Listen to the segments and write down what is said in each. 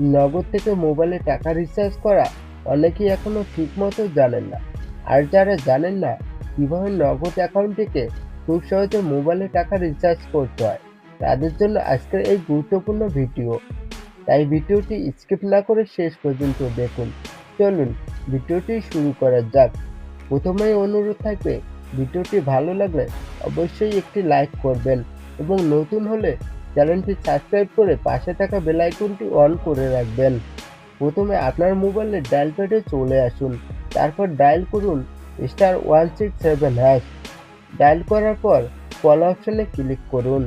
নগদ থেকে মোবাইলে টাকা রিচার্জ করা অনেকেই এখনো ঠিকমতো জানেন না। আর যারা জানেন না কিভাবে নগদ অ্যাকাউন্ট থেকে খুব সহজে মোবাইলে টাকা রিচার্জ করতে হয়, তাদের জন্য আজকের এই গুরুত্বপূর্ণ ভিডিও। তাই ভিডিওটি স্কিপ না করে শেষ পর্যন্ত দেখুন। চলুন ভিডিওটি শুরু করা যাক। প্রথমেই অনুরোধ থাকবে, ভিডিওটি ভালো লাগলে অবশ্যই একটি লাইক করবেন এবং নতুন হলে চ্যানেলটি সাবস্ক্রাইব করে পাশে থাকা বেল আইকনটি অন করে রাখবেন। প্রথমে আপনার মোবাইলের ডায়াল প্যাডে চলে আসুন, তারপর ডায়াল করুন *167#। ডায়াল করার পর কল অপশনে ক্লিক করুন।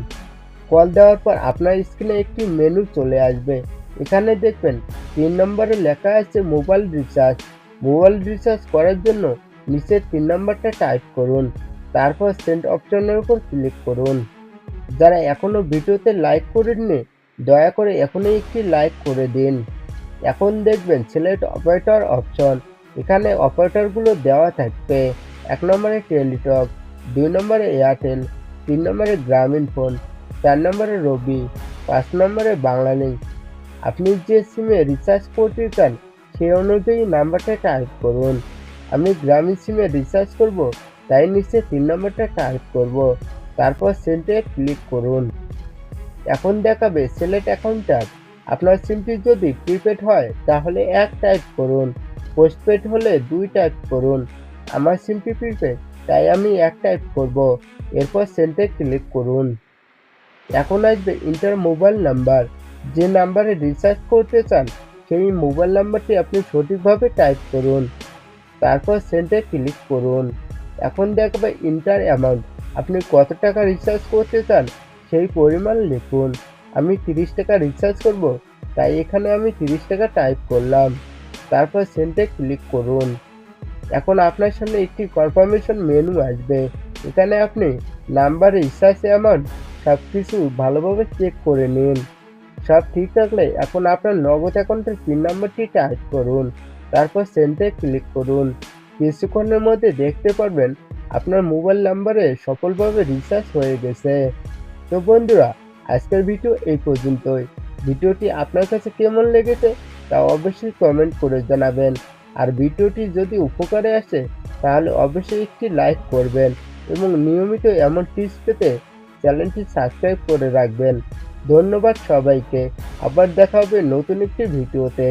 কল দেওয়ার পর আপনার স্ক্রিনে একটি মেনু চলে আসবে। এখানে দেখবেন ৩ নম্বরে লেখা আছে মোবাইল রিচার্জ। মোবাইল রিচার্জ করার জন্য নিচের ৩ নম্বরটা টাইপ করুন, তারপর সেন্ড অপশনের উপর ক্লিক করুন। যারা এখনো ভিডিওতে লাইক করেননি, দয়া করে এখনই একটি লাইক করে দিন। এখন দেখবেন সিলেক্ট অপারেটর অপশন। এখানে অপারেটরগুলো দেওয়া থাকবে। ১ নম্বরে টেলিটক, ২ নম্বরে এয়ারটেল, ৩ নম্বরে গ্রামীণফোন, ৪ নম্বরে রবি, ৫ নম্বরে বাংলালিংক। আপনি যে সিমে রিচার্জ করতে চান সেই অনুযায়ী নাম্বারটা টাইপ করুন। আমি গ্রামীণ সিমে রিচার্জ করব, তাই নিচে ৩ নম্বরটা টাইপ করব, তারপর সেন্ডে ক্লিক করুন। এখন দেখাবে সিলেক্ট অ্যাকাউন্ট টাইপ। আপনার সিমটি যদি প্রিপেড হয় তাহলে ১ টাইপ করুন, পোস্টপেড হলে ২ টাইপ করুন। আমার সিমটি প্রিপেড, তাই আমি ১ টাইপ করব, এরপর সেন্ডে ক্লিক করুন। এখন আসবে ইন্টার মোবাইল নাম্বার। যে নাম্বারে রিচার্জ করতে চান সেই মোবাইল নাম্বারটি আপনি সঠিকভাবে টাইপ করুন, তারপর সেন্ডে ক্লিক করুন। এখন দেখাবে ইন্টার অ্যামাউন্ট। আপনি কত টাকা রিচার্জ করতে চান সেই পরিমাণ লিখুন। আমি ৩০ টাকা রিচার্জ করব, তাই এখানে আমি ৩০ টাকা টাইপ করলাম, তারপর সেন্ডে ক্লিক করুন। এখন আপনার সামনে একটি কনফার্মেশন মেনু আসবে। এখানে আপনি নাম্বার, রিচার্জ অ্যামাউন্ট সবকিছু ভালোভাবে চেক করে নিন। সব ঠিক থাকলে এখন আপনার নগদ অ্যাকাউন্টের পিন নাম্বারটি টাইপ করুন, তারপর সেন্ডে ক্লিক করুন। কিছুক্ষণের মধ্যে দেখতে পারবেন আপনার মোবাইল নাম্বারে সফলভাবে রিচার্জ হয়ে গেছে। তো বন্ধুরা, আজকের ভিডিও এই পর্যন্তই। ভিডিওটি আপনার কাছে কেমন লেগেছে তা অবশ্যই কমেন্ট করে জানাবেন। আর ভিডিওটি যদি উপকারে আসে তাহলে অবশ্যই একটি লাইক করবেন এবং নিয়মিত এমন টিপস পেতে চ্যানেলটি সাবস্ক্রাইব করে রাখবেন। ধন্যবাদ সবাইকে। আবার দেখা হবে নতুন একটি ভিডিওতে।